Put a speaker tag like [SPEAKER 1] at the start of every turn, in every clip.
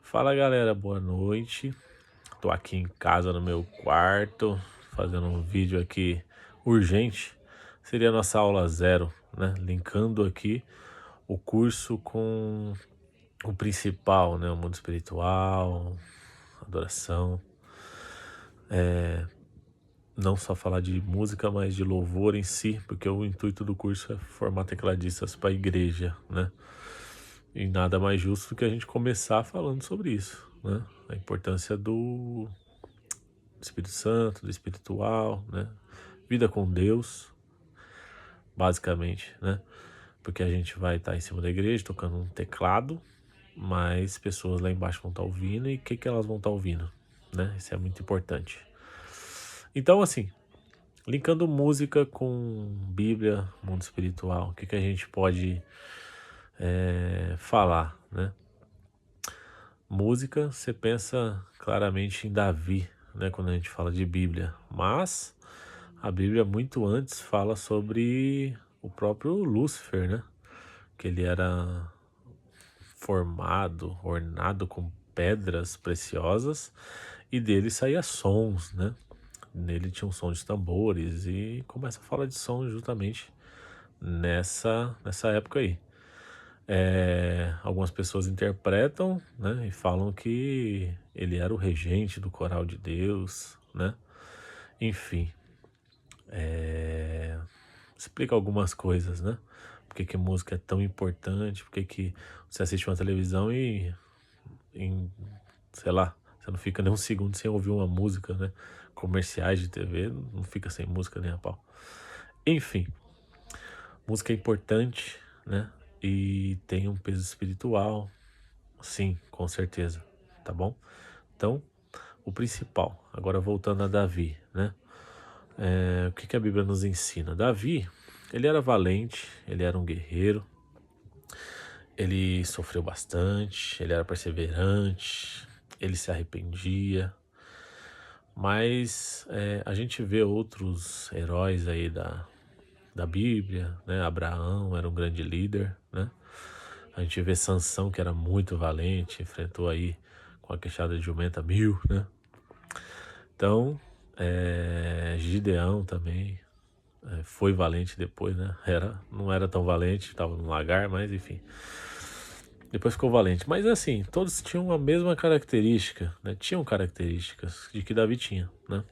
[SPEAKER 1] Fala galera, boa noite. Tô aqui em casa no meu quarto, fazendo um vídeo aqui urgente. Seria a nossa aula zero, né? Linkando aqui o curso com o principal, né? O mundo espiritual, adoração. Não só falar de música, mas de louvor em si, porque o intuito do curso é formar tecladistas para a igreja, né? E nada mais justo do que a gente começar falando sobre isso, né? A importância do Espírito Santo, do espiritual, né? Vida com Deus, basicamente, né? Porque a gente vai estar em cima da igreja tocando um teclado, mas pessoas lá embaixo vão estar ouvindo e o que elas vão estar ouvindo, né? Isso é muito importante. Então, assim, linkando música com Bíblia, mundo espiritual, o que a gente pode falar, né? Música, você pensa claramente em Davi, né, quando a gente fala de Bíblia, mas a Bíblia muito antes fala sobre o próprio Lúcifer, né, que ele era formado, ornado com pedras preciosas e dele saía sons, né, nele tinha um som de tambores e começa a falar de som justamente nessa época aí. Algumas pessoas interpretam, né, e falam que ele era o regente do coral de Deus, né? Enfim, explica algumas coisas, né? Por que que música é tão importante, por que que você assiste uma televisão e, sei lá, você não fica nem um segundo sem ouvir uma música, né? Comerciais de TV, não fica sem música nem a pau. Enfim, música é importante, né? E tem um peso espiritual, sim, com certeza, tá bom? Então, o principal, agora voltando a Davi, né? O que a Bíblia nos ensina? Davi, ele era valente, ele era um guerreiro, ele sofreu bastante, ele era perseverante, ele se arrependia, mas a gente vê outros heróis aí da Bíblia, né? Abraão era um grande líder, né? A gente vê Sansão, que era muito valente, enfrentou aí com a queixada de jumenta 1000, né? Então, Gideão também foi valente depois, né? Não era tão valente, estava no lagar, mas enfim. Depois ficou valente. Mas assim, todos tinham a mesma característica, né? Tinham características de que Davi tinha, né?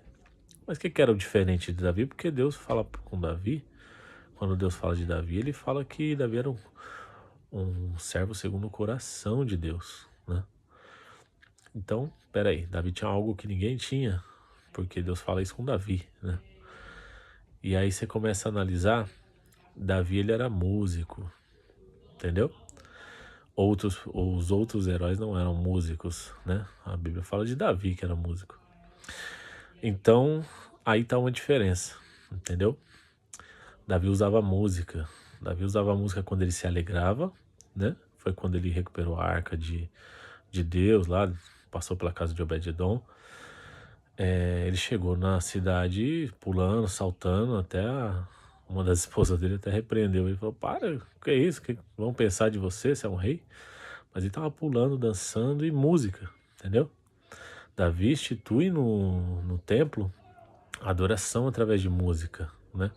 [SPEAKER 1] Mas o que era o diferente de Davi? Porque Deus fala com Davi, quando Deus fala de Davi, ele fala que Davi era um servo segundo o coração de Deus, né? Então, peraí, Davi tinha algo que ninguém tinha, porque Deus fala isso com Davi, né? E aí você começa a analisar, Davi ele era músico, entendeu? Os outros heróis não eram músicos, né? A Bíblia fala de Davi que era músico. Então, aí tá uma diferença, entendeu? Davi usava música. Davi usava música quando ele se alegrava, né? Foi quando ele recuperou a arca de Deus lá, passou pela casa de Obed-edom. Ele chegou na cidade pulando, saltando, uma das esposas dele até repreendeu. Ele falou, para, o que é isso? Que vão pensar de você, você é um rei? Mas ele tava pulando, dançando e música, entendeu? Davi institui no templo a adoração através de música, né?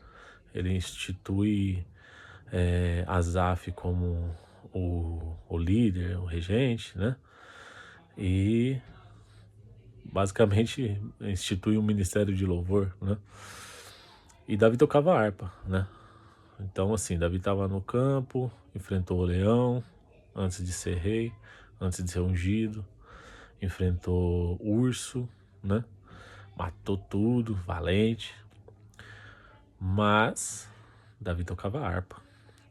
[SPEAKER 1] Ele institui Asaf como o líder, o regente, né? E basicamente institui um ministério de louvor, né? E Davi tocava harpa, né? Então assim, Davi estava no campo, enfrentou o leão antes de ser rei, antes de ser ungido, enfrentou urso, né? Matou tudo, valente. Mas Davi tocava harpa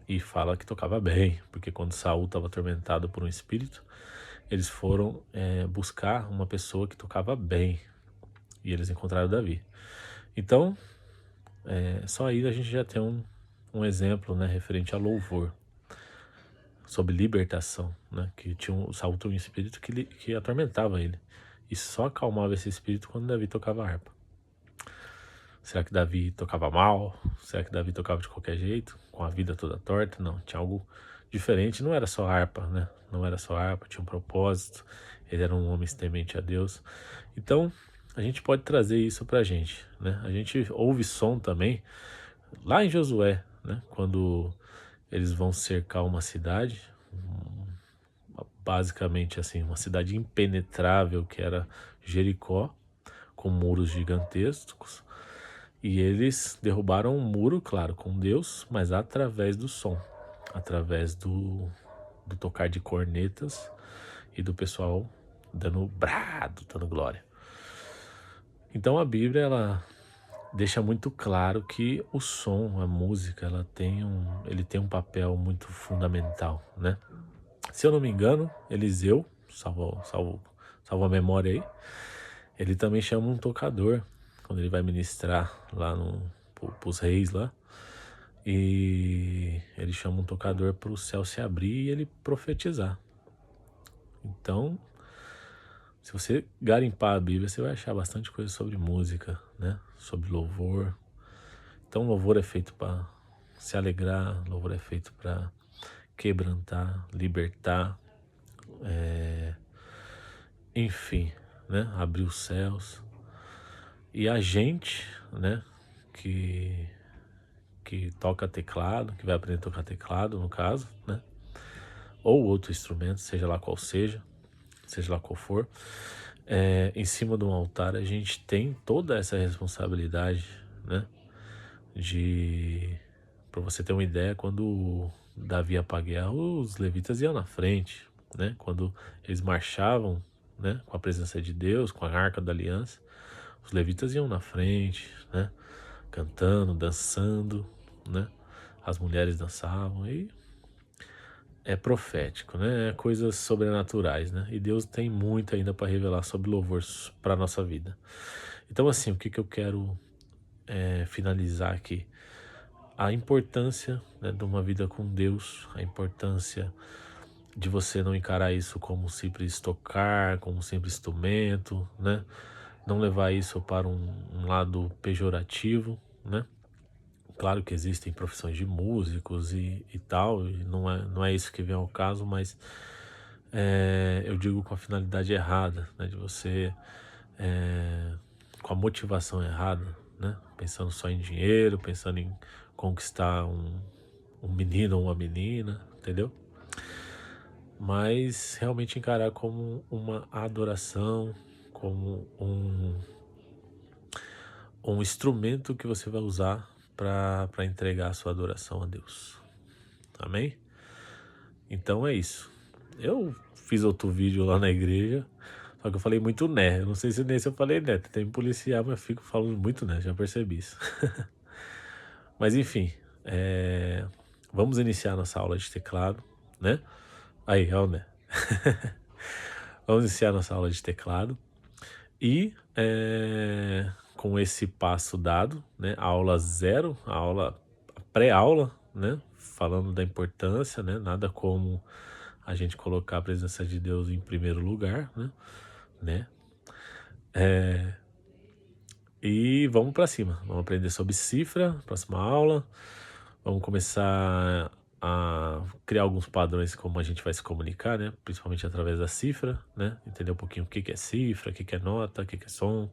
[SPEAKER 1] e fala que tocava bem, porque quando Saul estava atormentado por um espírito, eles foram buscar uma pessoa que tocava bem e eles encontraram Davi. Então, só aí a gente já tem um exemplo, né, referente a louvor, sobre libertação, né, que Saul tinha um espírito que atormentava ele e só acalmava esse espírito quando Davi tocava harpa. Será que Davi tocava mal? Será que Davi tocava de qualquer jeito? Com a vida toda torta? Não, diferente, não era só harpa, né? Não era só harpa, tinha um propósito, ele era um homem temente a Deus. Então, a gente pode trazer isso pra gente, né? A gente ouve som também, lá em Josué, né? Quando eles vão cercar uma cidade, basicamente assim, uma cidade impenetrável que era Jericó, com muros gigantescos, e eles derrubaram um muro, claro, com Deus, mas através do som, através do tocar de cornetas e do pessoal dando brado, dando glória. Então a Bíblia, ela deixa muito claro que o som, a música, ele tem um papel muito fundamental, né? Se eu não me engano, Eliseu, salvo a memória aí, ele também chama um tocador quando ele vai ministrar lá pros reis lá. E ele chama um tocador para o céu se abrir e ele profetizar. Então, se você garimpar a Bíblia, você vai achar bastante coisa sobre música, né? Sobre louvor. Então, louvor é feito para se alegrar, louvor é feito para quebrantar, libertar, enfim, né? Abrir os céus. E a gente, né? Que toca teclado, que vai aprender a tocar teclado, no caso, né? Ou outro instrumento, seja lá qual seja lá qual for, em cima de um altar a gente tem toda essa responsabilidade, né? Para você ter uma ideia, quando Davi ia pra guerra, os levitas iam na frente, né? Quando eles marchavam, né? Com a presença de Deus, com a arca da aliança, os levitas iam na frente, né? Cantando, dançando, né? As mulheres dançavam e é profético, né? É coisas sobrenaturais, né? E Deus tem muito ainda para revelar sobre louvor para nossa vida. Então, assim, o que eu quero finalizar aqui? A importância, né, de uma vida com Deus, a importância de você não encarar isso como um simples tocar, como um simples instrumento, né? Não levar isso para um lado pejorativo, né? Claro que existem profissões de músicos e tal, e não é isso que vem ao caso, mas eu digo com a finalidade errada, né, de você, com a motivação errada, né, pensando só em dinheiro, pensando em conquistar um menino ou uma menina, entendeu? Mas realmente encarar como uma adoração, como um instrumento que você vai usar para entregar a sua adoração a Deus. Amém? Então é isso. Eu fiz outro vídeo lá na igreja, só que eu falei muito né. Eu não sei se nesse eu falei né, tem que policiar, mas eu fico falando muito né, já percebi isso. Mas enfim, vamos iniciar nossa aula de teclado, né? Aí, é o né. Vamos iniciar nossa aula de teclado. E com esse passo dado, né, a aula 0, a pré-aula, né, falando da importância, né, nada como a gente colocar a presença de Deus em primeiro lugar, né, e vamos para cima, vamos aprender sobre cifra, próxima aula, vamos começar a criar alguns padrões como a gente vai se comunicar, né, principalmente através da cifra, né, entender um pouquinho o que é cifra, o que é nota, o que é som.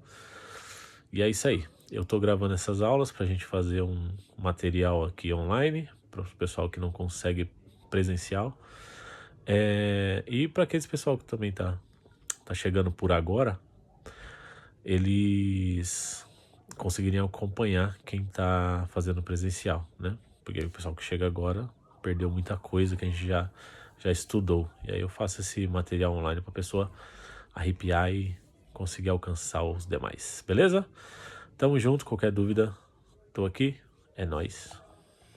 [SPEAKER 1] E é isso aí. Eu tô gravando essas aulas pra gente fazer um material aqui online, para o pessoal que não consegue presencial. E para aqueles pessoal que também tá chegando por agora, eles conseguiriam acompanhar quem tá fazendo presencial, né? Porque o pessoal que chega agora perdeu muita coisa que a gente já estudou. E aí eu faço esse material online pra pessoa arrepiar e conseguir alcançar os demais, beleza? Tamo junto, qualquer dúvida, tô aqui, é nóis.